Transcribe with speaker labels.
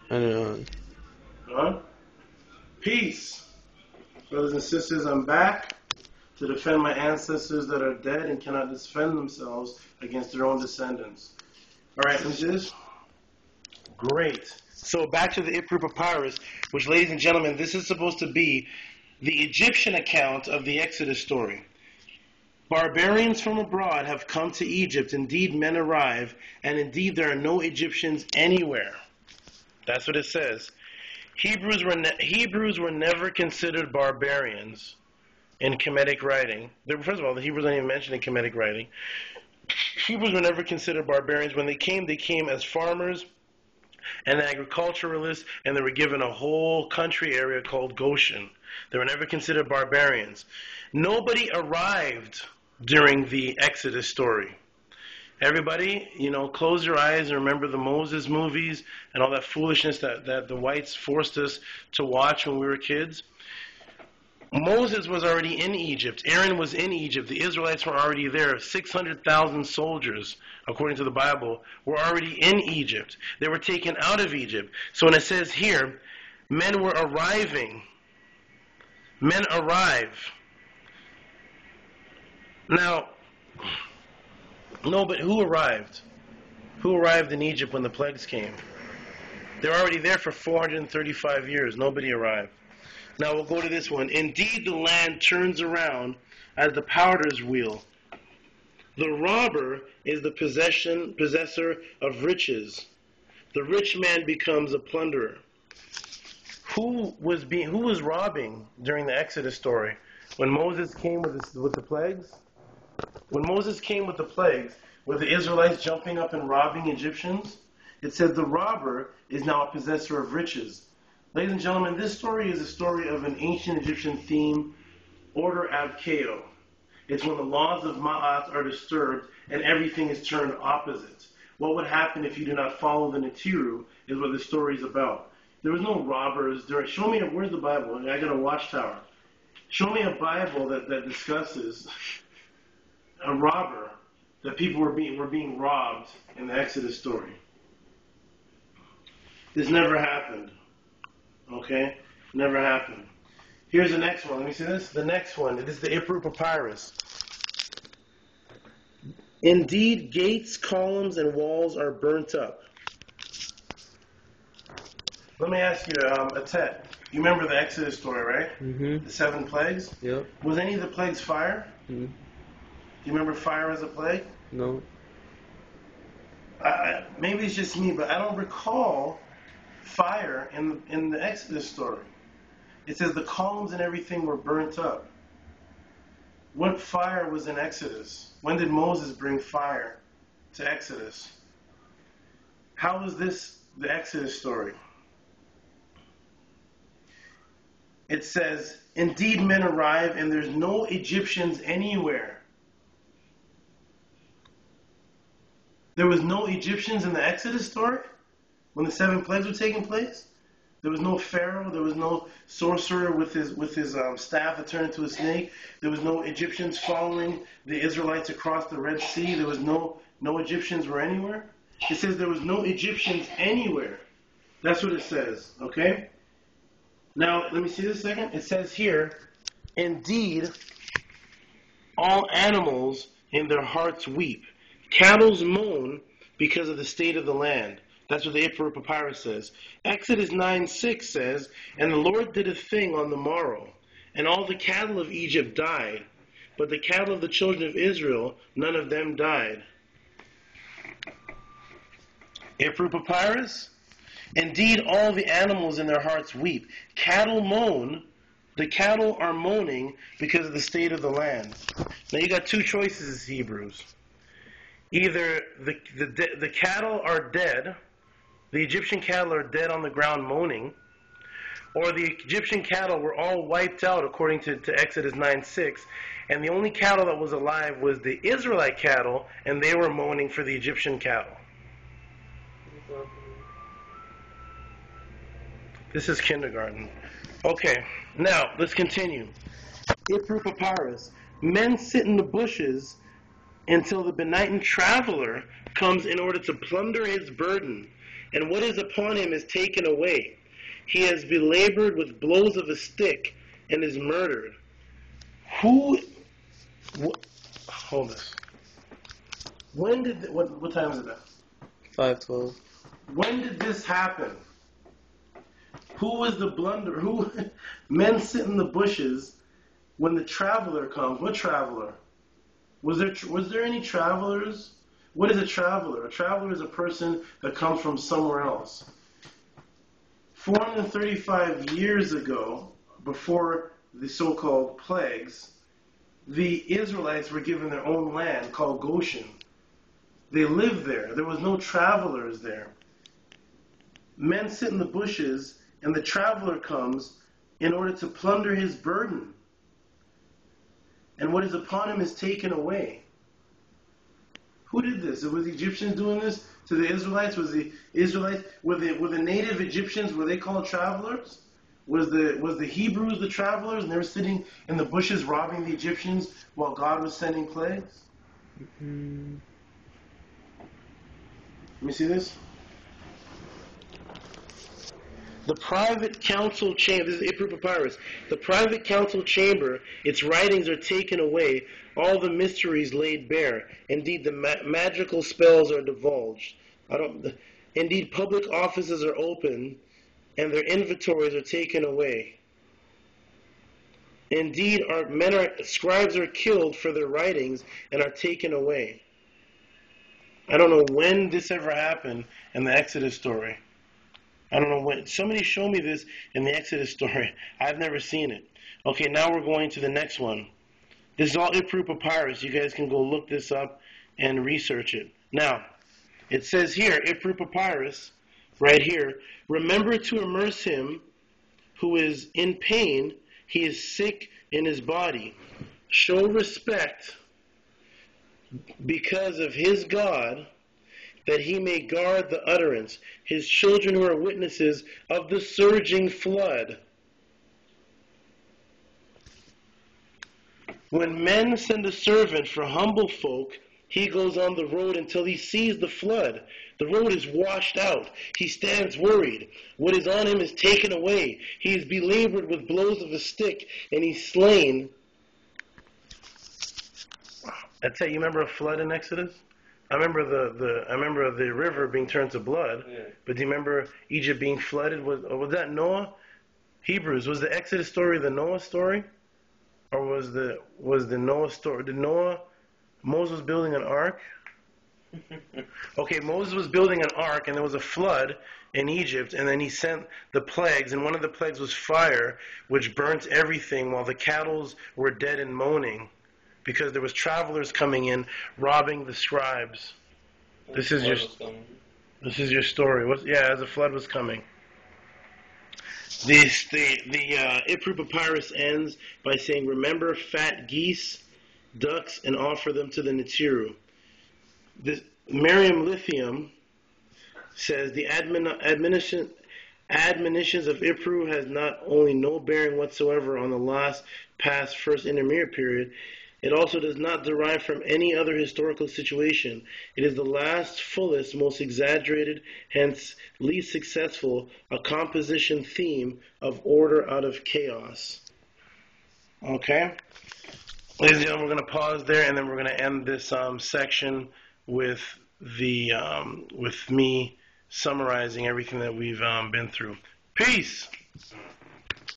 Speaker 1: Huh? Peace. Brothers and sisters, I'm back to defend my ancestors that are dead and cannot defend themselves against their own descendants. Alright, let me see this. Great. So back to the Ipuwer Papyrus, which, ladies and gentlemen, this is supposed to be the Egyptian account of the Exodus story. Barbarians from abroad have come to Egypt. Indeed, men arrive, and indeed there are no Egyptians anywhere. That's what it says. Hebrews were never considered barbarians in Kemetic writing. First of all, the Hebrews aren't even mentioned in Kemetic writing. Hebrews were never considered barbarians. When they came as farmers and agriculturalists, and they were given a whole country area called Goshen. They were never considered barbarians. Nobody arrived during the Exodus story. Everybody, close your eyes and remember the Moses movies and all that foolishness that the whites forced us to watch when we were kids. Moses was already in Egypt. Aaron was in Egypt. The Israelites were already there. 600,000 soldiers, according to the Bible, were already in Egypt. They were taken out of Egypt. So when it says here, men were arriving. Men arrive. Now, no, but who arrived? Who arrived in Egypt when the plagues came? They were already there for 435 years. Nobody arrived. Now we'll go to this one. Indeed, the land turns around as the powder's wheel. The robber is the possessor of riches. The rich man becomes a plunderer. Who was robbing during the Exodus story? When Moses came with the plagues? When Moses came with the plagues, were the Israelites jumping up and robbing Egyptians? It said the robber is now a possessor of riches. Ladies and gentlemen, this story is a story of an ancient Egyptian theme, order ab chao. It's when the laws of Ma'at are disturbed and everything is turned opposite. What would happen if you do not follow the Netiru is what the story is about. There was no robbers. Show me, where's the Bible? I got a watchtower. Show me a Bible that discusses a robber, that people were being robbed in the Exodus story. This never happened. Okay? Never happened. Here's the next one. Let me see this. The next one. This is the Ipuwer Papyrus. Indeed, gates, columns, and walls are burnt up. Let me ask you, Atet. You remember the Exodus story, right?
Speaker 2: Mm-hmm.
Speaker 1: The 7 plagues?
Speaker 2: Yep.
Speaker 1: Was any of the plagues fire?
Speaker 2: Mm-hmm.
Speaker 1: Do you remember fire as a plague?
Speaker 2: No.
Speaker 1: Maybe it's just me, but I don't recall fire in the Exodus story. It says the columns and everything were burnt up. What fire was in Exodus? When did Moses bring fire to Exodus? How was this the Exodus story? It says, indeed men arrive and there's no Egyptians anywhere. There was no Egyptians in the Exodus story? When the 7 plagues were taking place? There was no Pharaoh. There was no sorcerer with his staff that turned into a snake. There was no Egyptians following the Israelites across the Red Sea. There was no Egyptians were anywhere. It says there was no Egyptians anywhere. That's what it says, okay? Now, let me see this a second. It says here, indeed, all animals in their hearts weep. Cattle moan because of the state of the land. That's what the Ipuwer Papyrus says. Exodus 9:6 says, and the Lord did a thing on the morrow, and all the cattle of Egypt died, but the cattle of the children of Israel, none of them died. Ipuwer Papyrus, indeed all the animals in their hearts weep. Cattle moan, the cattle are moaning because of the state of the land. Now you got 2 choices, Hebrews. Either the cattle are dead, the Egyptian cattle are dead on the ground moaning, or the Egyptian cattle were all wiped out according to Exodus 9:6, and the only cattle that was alive was the Israelite cattle, and they were moaning for the Egyptian cattle. This is kindergarten. Okay, now let's continue. Ipuwer Papyrus. Men sit in the bushes until the benighted traveler comes in order to plunder his burden. and what is upon him is taken away. He has belabored with blows of a stick and is murdered. Hold this. When did, what time is it now?
Speaker 2: 5:12.
Speaker 1: When did this happen? Who was the blunder? Men sit in the bushes when the traveler comes. What traveler? Was there any travelers? What is a traveler? A traveler is a person that comes from somewhere else. 435 years ago, before the so-called plagues, the Israelites were given their own land called Goshen. They lived there. There was no travelers there. Men sit in the bushes, and the traveler comes in order to plunder his burden. And what is upon him is taken away. Who did this? Was the Egyptians doing this to the Israelites? Was the Israelites, were the native Egyptians, were they called travelers? Was the Hebrews the travelers, and they were sitting in the bushes robbing the Egyptians while God was sending plagues?
Speaker 2: Mm-hmm.
Speaker 1: Let me see this. The private council chamber, this is Ipuwer Papyrus. The private council chamber, its writings are taken away, all the mysteries laid bare. Indeed, the magical spells are divulged. Indeed, public offices are open, and their inventories are taken away. Indeed, scribes are killed for their writings and are taken away. I don't know when this ever happened in the Exodus story. I don't know when. Somebody show me this in the Exodus story. I've never seen it. Okay, now we're going to the next one. This is all Ipuwer Papyrus. You guys can go look this up and research it. Now, it says here, Ipuwer Papyrus, right here, remember to immerse him who is in pain, he is sick in his body. Show respect because of his God, that he may guard the utterance, his children who are witnesses of the surging flood. When men send a servant for humble folk, he goes on the road until he sees the flood. The road is washed out. He stands worried. What is on him is taken away. He is belabored with blows of a stick, and he's slain. I tell you, remember a flood in Exodus? I remember the river being turned to blood. Yeah. But do you remember Egypt being flooded? Was that Noah? Hebrews, was the Exodus story the Noah story? Or was the Noah story? Did Moses building an ark? Okay, Moses was building an ark, and there was a flood in Egypt, and then he sent the plagues, and one of the plagues was fire, which burnt everything while the cattle were dead and moaning, because there was travelers coming in, robbing the scribes. This is your story. As the flood was coming. The Ipuwer Papyrus ends by saying, remember fat geese, ducks, and offer them to the Netiru. Miriam Lithium says the admonitions of Ipuwer has not only no bearing whatsoever on the past first intermediate period, it also does not derive from any other historical situation. It is the last, fullest, most exaggerated, hence least successful, a composition theme of order out of chaos. Okay? Ladies and gentlemen, we're going to pause there, and then we're going to end this section with me summarizing everything that we've been through. Peace!